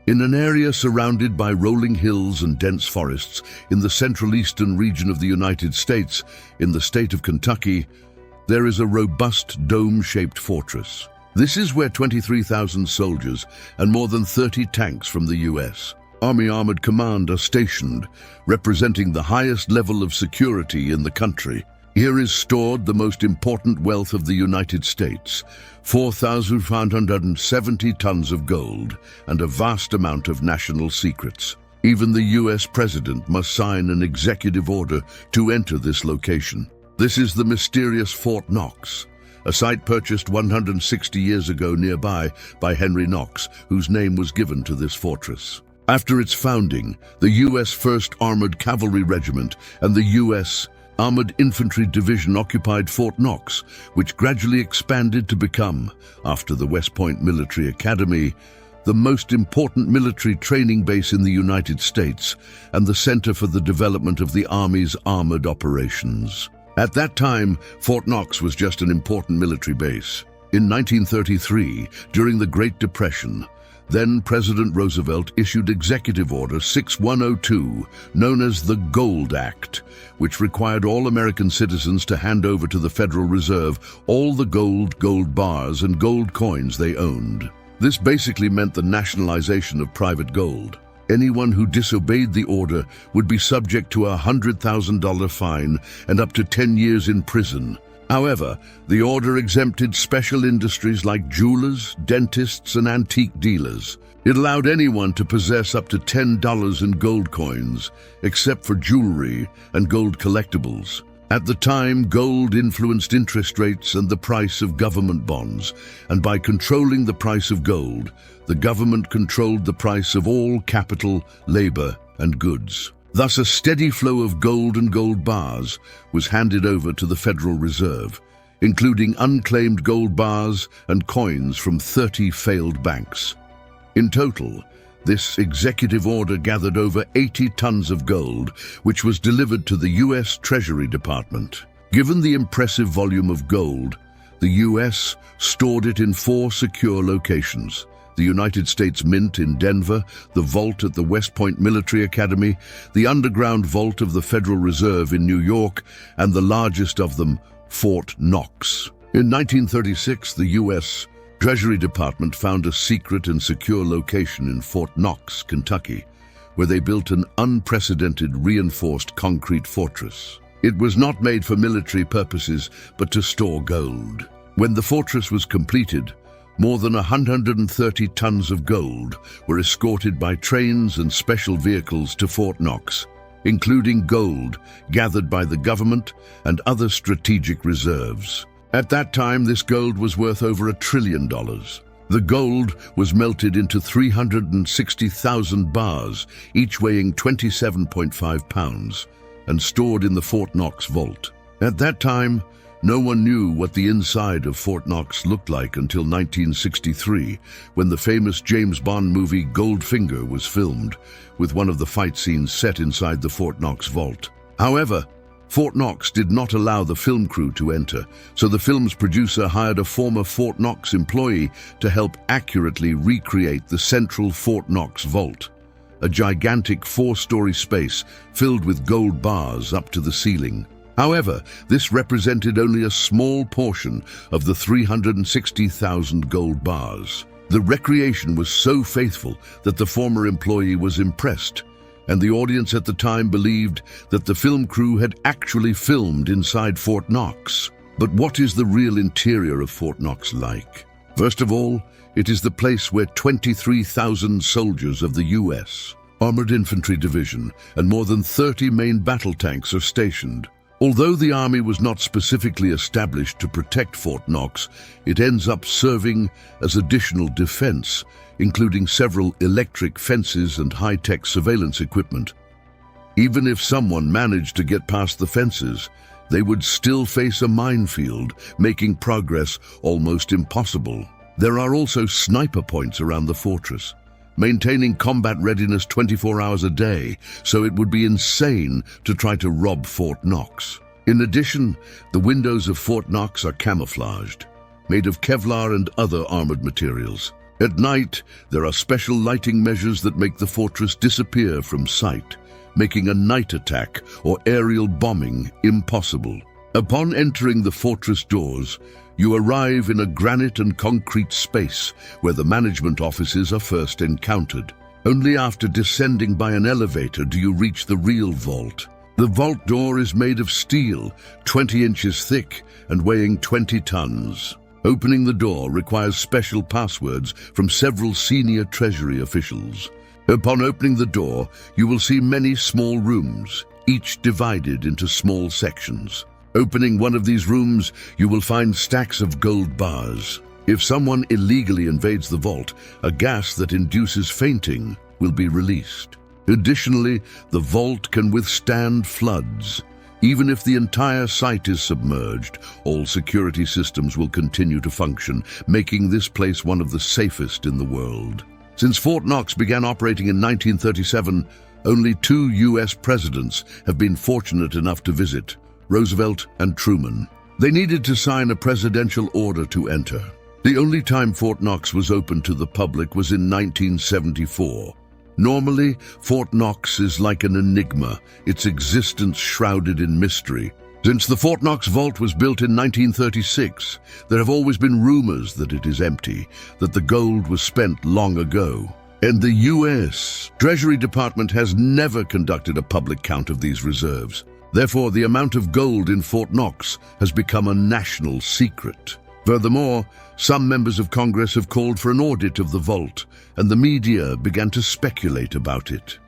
In an area surrounded by rolling hills and dense forests in the central eastern region of the United States, in the state of Kentucky, there is a robust dome-shaped fortress. This is where 23,000 soldiers and more than 30 tanks from the U.S. Army Armored Command are stationed, representing the highest level of security in the country. Here is stored the most important wealth of the United States, 4,570 tons of gold and a vast amount of national secrets. Even the U.S. President must sign an executive order to enter this location. This is the mysterious Fort Knox, a site purchased 160 years ago nearby by Henry Knox, whose name was given to this fortress. After its founding, the U.S. 1st Armored Cavalry Regiment and the U.S. Armored Infantry Division occupied Fort Knox, which gradually expanded to become, after the West Point Military Academy, the most important military training base in the United States and the center for the development of the Army's armored operations. At that time, Fort Knox was just an important military base. In 1933, during the Great Depression, then President Roosevelt issued Executive Order 6102, known as the Gold Act, which required all American citizens to hand over to the Federal Reserve all the gold bars, and gold coins they owned. This basically meant the nationalization of private gold. Anyone who disobeyed the order would be subject to a $100,000 fine and up to 10 years in prison. However, the order exempted special industries like jewelers, dentists, and antique dealers. It allowed anyone to possess up to $10 in gold coins, except for jewelry and gold collectibles. At the time, gold influenced interest rates and the price of government bonds, and by controlling the price of gold, the government controlled the price of all capital, labor, and goods. Thus, a steady flow of gold and gold bars was handed over to the Federal Reserve, including unclaimed gold bars and coins from 30 failed banks. In total, this executive order gathered over 80 tons of gold, which was delivered to the U.S. Treasury Department. Given the impressive volume of gold, the U.S. stored it in 4 secure locations: the United States Mint in Denver, the vault at the West Point Military Academy, the underground vault of the Federal Reserve in New York, and the largest of them, Fort Knox. In 1936, the U.S. Treasury Department found a secret and secure location in Fort Knox, Kentucky, where they built an unprecedented reinforced concrete fortress. It was not made for military purposes, but to store gold. When the fortress was completed, more than 130 tons of gold were escorted by trains and special vehicles to Fort Knox, including gold gathered by the government and other strategic reserves. At that time, this gold was worth over $1 trillion. The gold was melted into 360,000 bars, each weighing 27.5 pounds, and stored in the Fort Knox vault. At that time, no one knew what the inside of Fort Knox looked like until 1963, when the famous James Bond movie Goldfinger was filmed, with one of the fight scenes set inside the Fort Knox vault. However, Fort Knox did not allow the film crew to enter, so the film's producer hired a former Fort Knox employee to help accurately recreate the central Fort Knox vault, a gigantic 4-story space filled with gold bars up to the ceiling. However, this represented only a small portion of the 360,000 gold bars. The recreation was so faithful that the former employee was impressed, and the audience at the time believed that the film crew had actually filmed inside Fort Knox. But what is the real interior of Fort Knox like? First of all, it is the place where 23,000 soldiers of the U.S. Armored Infantry Division and more than 30 main battle tanks are stationed. Although the Army was not specifically established to protect Fort Knox, it ends up serving as additional defense, including several electric fences and high-tech surveillance equipment. Even if someone managed to get past the fences, they would still face a minefield, making progress almost impossible. There are also sniper points around the fortress, maintaining combat readiness 24 hours a day, so it would be insane to try to rob Fort Knox. In addition, the windows of Fort Knox are camouflaged, made of Kevlar and other armored materials. At night, there are special lighting measures that make the fortress disappear from sight, making a night attack or aerial bombing impossible. Upon entering the fortress doors, you arrive in a granite and concrete space where the management offices are first encountered. Only after descending by an elevator do you reach the real vault. The vault door is made of steel, 20 inches thick and weighing 20 tons. Opening the door requires special passwords from several senior treasury officials. Upon opening the door, you will see many small rooms, each divided into small sections. Opening one of these rooms, you will find stacks of gold bars. If someone illegally invades the vault, a gas that induces fainting will be released. Additionally, the vault can withstand floods. Even if the entire site is submerged, all security systems will continue to function, making this place one of the safest in the world. Since Fort Knox began operating in 1937, only 2 U.S. presidents have been fortunate enough to visit: Roosevelt and Truman. They needed to sign a presidential order to enter. The only time Fort Knox was open to the public was in 1974. Normally, Fort Knox is like an enigma, its existence shrouded in mystery. Since the Fort Knox vault was built in 1936, there have always been rumors that it is empty, that the gold was spent long ago. And the U.S. Treasury Department has never conducted a public count of these reserves. Therefore, the amount of gold in Fort Knox has become a national secret. Furthermore, some members of Congress have called for an audit of the vault, and the media began to speculate about it.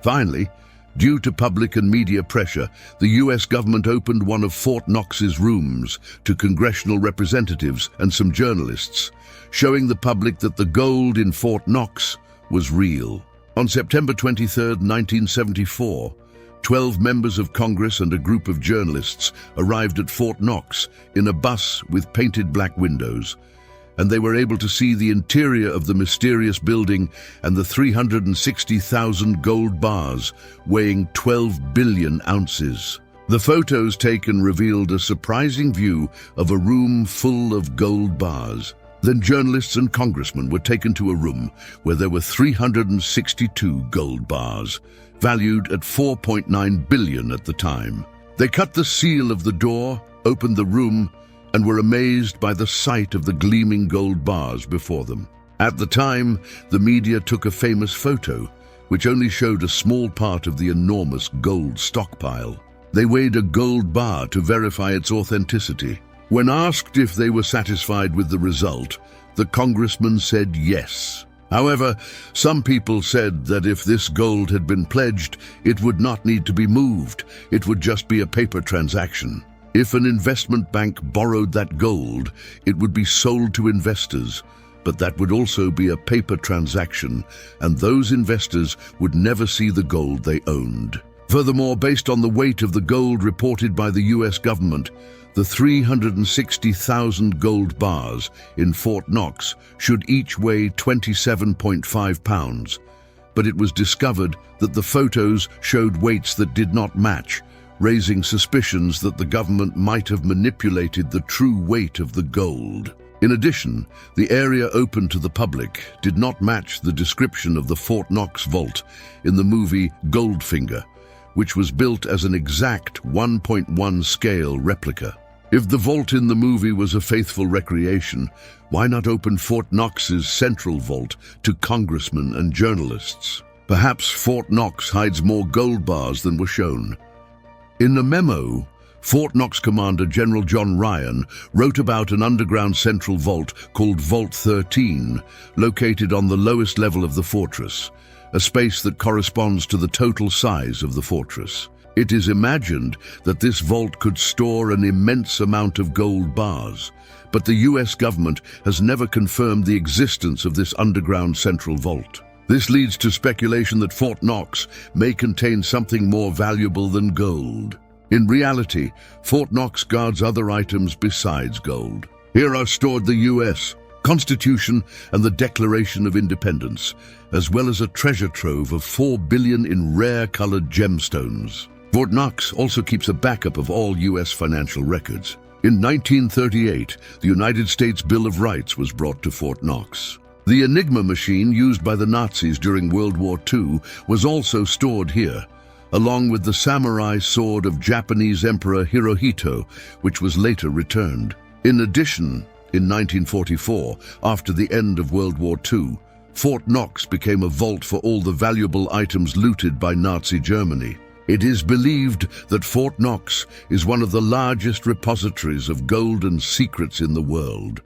Finally, due to public and media pressure, the U.S. government opened one of Fort Knox's rooms to congressional representatives and some journalists, showing the public that the gold in Fort Knox was real. On September 23, 1974, 12 members of Congress and a group of journalists arrived at Fort Knox in a bus with painted black windows, and they were able to see the interior of the mysterious building and the 360,000 gold bars weighing 12 billion ounces. The photos taken revealed a surprising view of a room full of gold bars. Then journalists and congressmen were taken to a room where there were 362 gold bars, valued at $4.9 billion at the time. They cut the seal of the door, opened the room, and were amazed by the sight of the gleaming gold bars before them. At the time, the media took a famous photo, which only showed a small part of the enormous gold stockpile. They weighed a gold bar to verify its authenticity. When asked if they were satisfied with the result, the congressman said yes. However, some people said that if this gold had been pledged, it would not need to be moved. It would just be a paper transaction. If an investment bank borrowed that gold, it would be sold to investors, but that would also be a paper transaction, and those investors would never see the gold they owned. Furthermore, based on the weight of the gold reported by the U.S. government, the 360,000 gold bars in Fort Knox should each weigh 27.5 pounds, but it was discovered that the photos showed weights that did not match, raising suspicions that the government might have manipulated the true weight of the gold. In addition, the area open to the public did not match the description of the Fort Knox vault in the movie Goldfinger, which was built as an exact 1.1 scale replica. If the vault in the movie was a faithful recreation, why not open Fort Knox's central vault to congressmen and journalists? Perhaps Fort Knox hides more gold bars than were shown. In a memo, Fort Knox Commander General John Ryan wrote about an underground central vault called Vault 13, located on the lowest level of the fortress, a space that corresponds to the total size of the fortress. It is imagined that this vault could store an immense amount of gold bars, but the U.S. government has never confirmed the existence of this underground central vault. This leads to speculation that Fort Knox may contain something more valuable than gold. In reality, Fort Knox guards other items besides gold. Here are stored the U.S. Constitution and the Declaration of Independence, as well as a treasure trove of 4 billion in rare-colored gemstones. Fort Knox also keeps a backup of all U.S. financial records. In 1938, the United States Bill of Rights was brought to Fort Knox. The Enigma machine used by the Nazis during World War II was also stored here, along with the samurai sword of Japanese Emperor Hirohito, which was later returned. In addition, in 1944, after the end of World War II, Fort Knox became a vault for all the valuable items looted by Nazi Germany. It is believed that Fort Knox is one of the largest repositories of gold and secrets in the world.